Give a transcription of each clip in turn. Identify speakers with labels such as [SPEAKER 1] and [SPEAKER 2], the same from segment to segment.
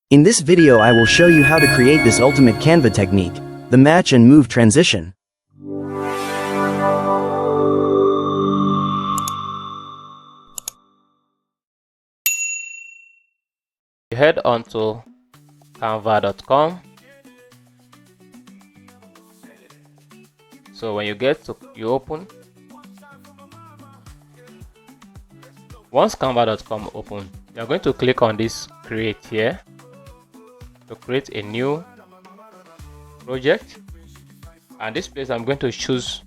[SPEAKER 1] In this video I will show you how to create this ultimate Canva technique, the match and move transition.
[SPEAKER 2] Head on to canva.com. So when you get to, you open. Once canva.com open, you're going to click on this create here to create a new project, and this place I'm going to choose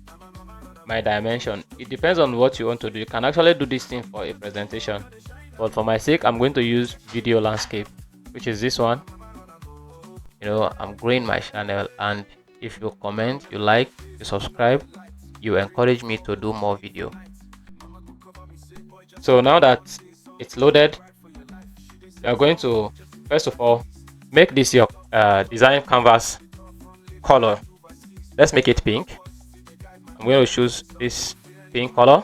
[SPEAKER 2] my dimension. It depends on what you want to do. You can actually do this thing for a presentation, but for my sake I'm going to use video landscape, which is this one. I'm growing my channel, and if you comment, you like, you subscribe, you encourage me to do more video. So now that it's loaded, you're going to first of all make this your design canvas color. Let's make it pink. I'm going to choose this pink color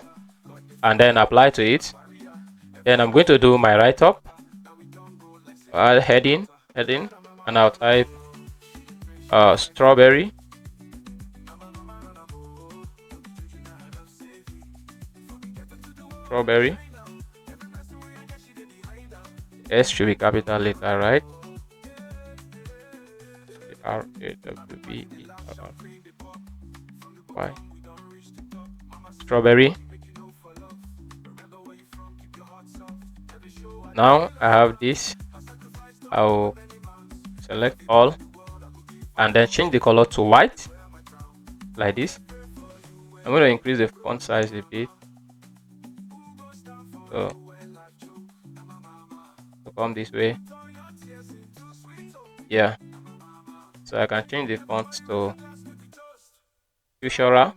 [SPEAKER 2] and then apply to it. Then I'm going to do my write-up, heading, and I'll type strawberry. S should be capital letter, right? R-A-W-B-E-R-R-Y. Strawberry. Now I have this. I'll select all and then change the color to white like this. I'm going to increase the font size a bit, so to come this way. Yeah, so I can change the font to Fuchsia.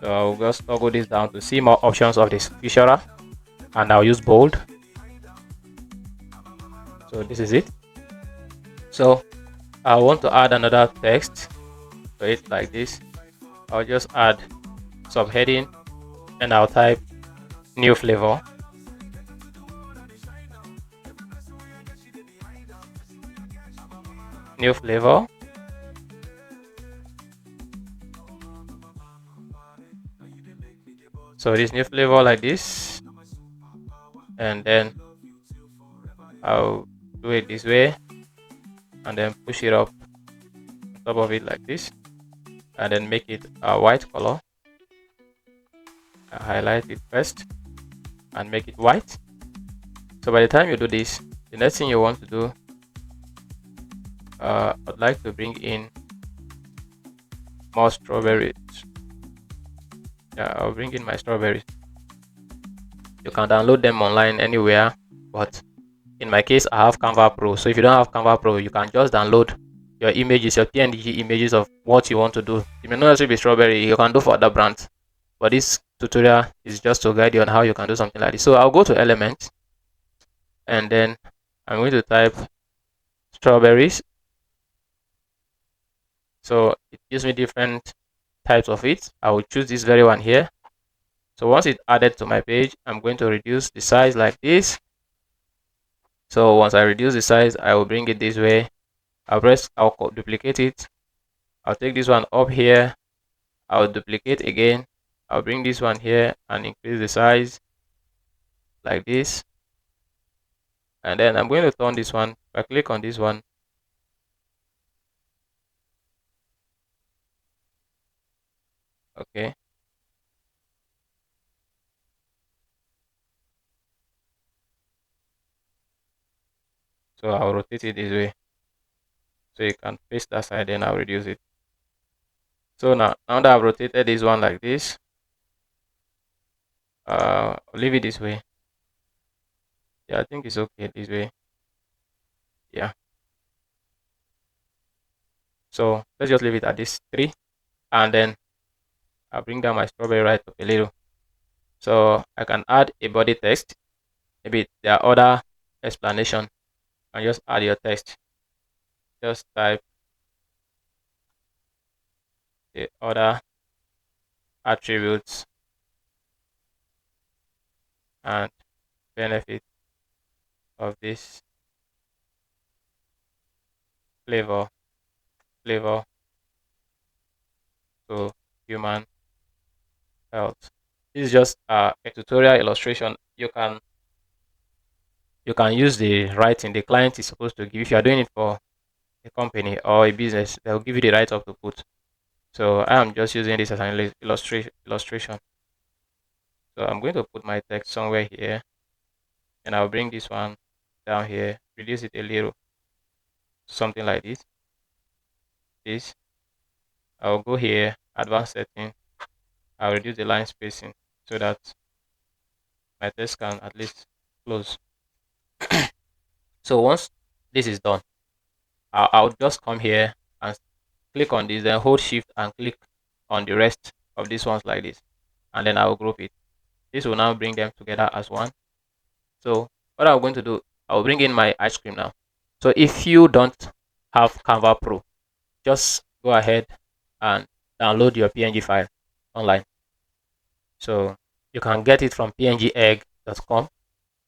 [SPEAKER 2] So I'll just toggle this down to see more options of this Fuchsia, and I'll use bold. So this is it. So I want to add another text to it like this. I'll just add subheading and I'll type new flavor. New flavor. So this new flavor like this, and then I'll do it this way and then push it up on top of it like this, and then make it a white color. I highlight it first and make it white. So by the time you do this, the next thing you want to do, I'd like to bring in more strawberries. Yeah, I'll bring in my strawberries. You can download them online anywhere, but in my case I have Canva Pro. So if you don't have Canva Pro, you can just download your images, your PNG images of what you want to do. It may not necessarily be strawberry, you can do for other brands, but this tutorial is just to guide you on how you can do something like this. So I'll go to element and then I'm going to type strawberries. So it gives me different types of it. I will choose this very one here. So once it's added to my page, I'm going to reduce the size like this. So once I reduce the size, I will bring it this way. I'll duplicate it. I'll take this one up here. I'll duplicate again. I'll bring this one here and increase the size like this. And then I'm going to turn this one. If I click on this one, okay. So I'll rotate it this way. So you can paste that side, then I'll reduce it. So now that I've rotated this one like this, I'll leave it this way. Yeah, I think it's okay this way. Yeah. So let's just leave it at this 3, and then I'll bring down my strawberry right up a little. So I can add a body text. Maybe there are other explanation, and just add your text. Just type the other attributes and benefit of this flavor to human health. This is just a tutorial illustration. You can use the writing the client is supposed to give. If you are doing it for a company or a business, they'll give you the right of to put. So I am just using this as an illustration. So I'm going to put my text somewhere here, and I'll bring this one down here, reduce it a little, something like this. I'll go here, advanced setting. I'll reduce the line spacing so that my text can at least close. So once this is done, I'll just come here and click on this, then hold shift and click on the rest of these ones like this, and then I'll group it. This will now bring them together as one. So what I'm going to do, I'll bring in my ice cream now. So if you don't have Canva Pro, just go ahead and download your PNG file online. So you can get it from pngegg.com.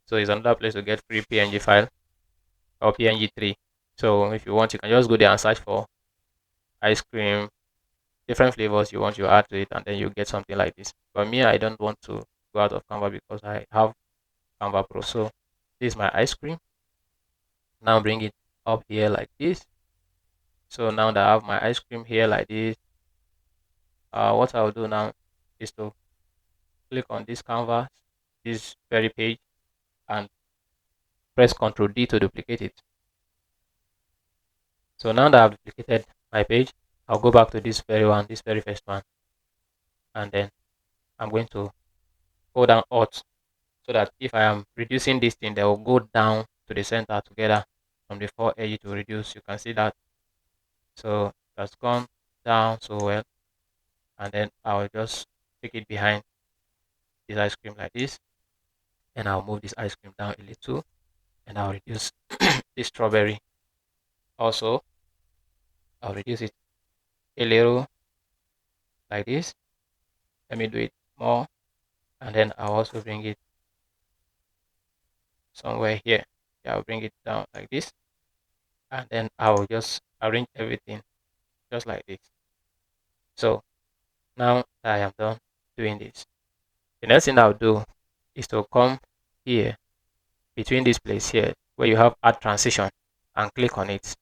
[SPEAKER 2] So it's another place to get free PNG file or PNG3. So if you want, you can just go there and search for ice cream, different flavors you want, you add to it, and then you get something like this. But me, I don't want to go out of Canva because I have Canva Pro. So this is my ice cream. Now bring it up here like this. So now that I have my ice cream here like this, what I'll do now is to click on this canvas, this very page, and press Ctrl D to duplicate it. So now that I've duplicated my page, I'll go back to this very first one, and then I'm going to hold down Alt so that if I am reducing this thing, they will go down to the center together from the four edge to reduce. You can see that. So that's gone down so well, and then I'll just take it behind this ice cream like this, and I'll move this ice cream down a little, and I'll reduce this strawberry also. I'll reduce it a little like this. Let me do it more, and then I'll also bring it somewhere here. Yeah, I'll bring it down like this, and then I'll just arrange everything just like this. So now that I am done doing this, the next thing I'll do is to come here between this place here where you have add transition and click on it,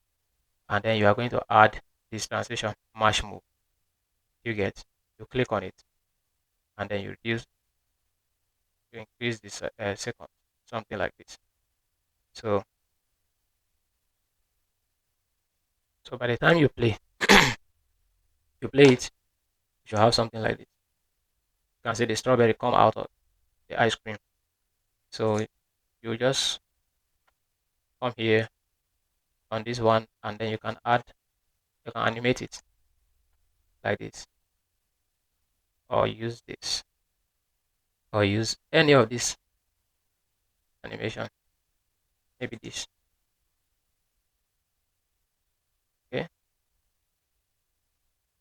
[SPEAKER 2] and then you are going to add this transition match move. You get, you click on it, and then you reduce, you increase this second, something like this. So by the time you play you play it, you should have something like this. You can see the strawberry come out of the ice cream. So you just come here on this one, and then you can animate it like this, or use this, or use any of this animation, maybe this. Okay,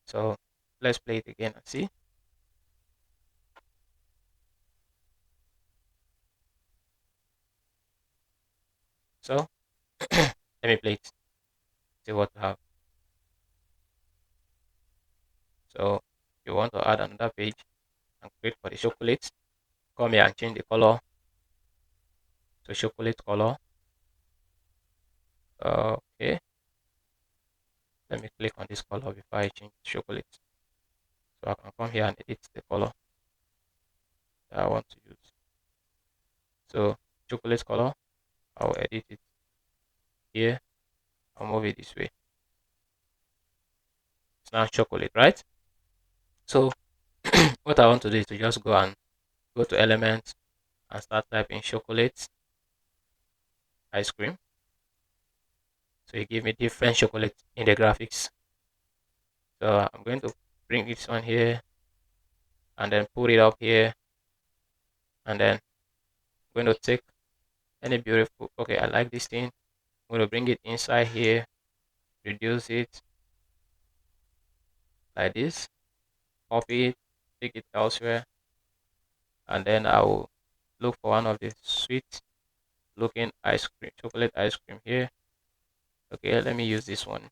[SPEAKER 2] so let's play it again and see. So let me play it, see what we have. So you want to add another page and create for the chocolate. Come here and change the color to chocolate color. Okay, let me click on this color before I change chocolate. So I can come here and edit the color that I want to use. So chocolate color, I'll edit it here. I'll move it this way. It's now chocolate, right? So what I want to do is to just go to elements and start typing chocolate ice cream. So it give me different chocolate in the graphics. So I'm going to bring this one here and then put it up here, and then I'm going to take any beautiful, okay, I like this thing. I'm going to bring it inside here, reduce it like this, copy it, take it elsewhere, and then I will look for one of the sweet looking ice cream, chocolate ice cream here. Okay, let me use this one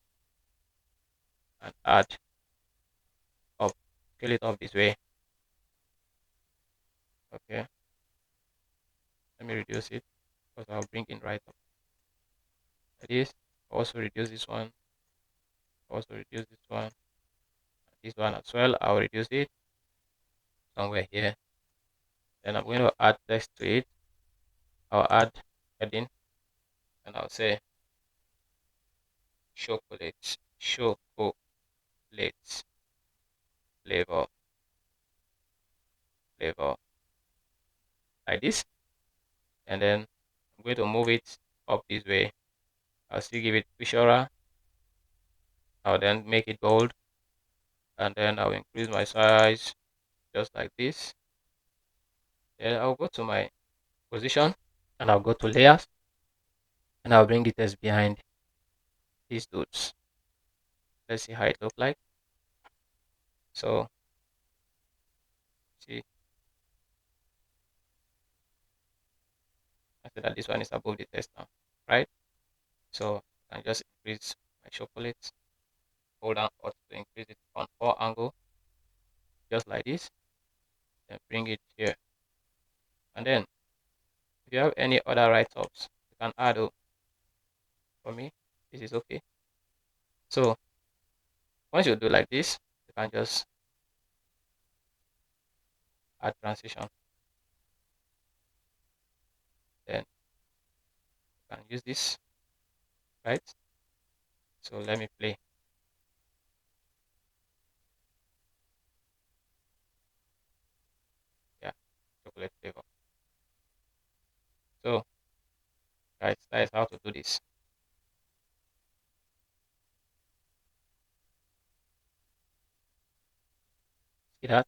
[SPEAKER 2] and add up, scale it up this way. Okay, let me reduce it because I'll bring in right up like this. Also reduce this one, also reduce this one as well. I'll reduce it somewhere here. Then I'm going to add text to it. I'll add heading and I'll say chocolate flavor flavor like this. And then I'm going to move it up this way. I'll still give it picture. I'll then make it bold, and then I'll increase my size just like this. Then I'll go to my position and I'll go to layers and I'll bring the text behind these dudes. Let's see how it looks like. So see, I see that this one is above the text now, right? So I can just increase my chocolate, hold down Alt to increase it on 4 angle, just like this, then bring it here. And then if you have any other write-ups, you can add. Oh, for me, this is okay. So once you do like this, you can just add transition. Then you can use this, right? So let me play. Yeah, chocolate flavor. So guys, that is how to do this. See that?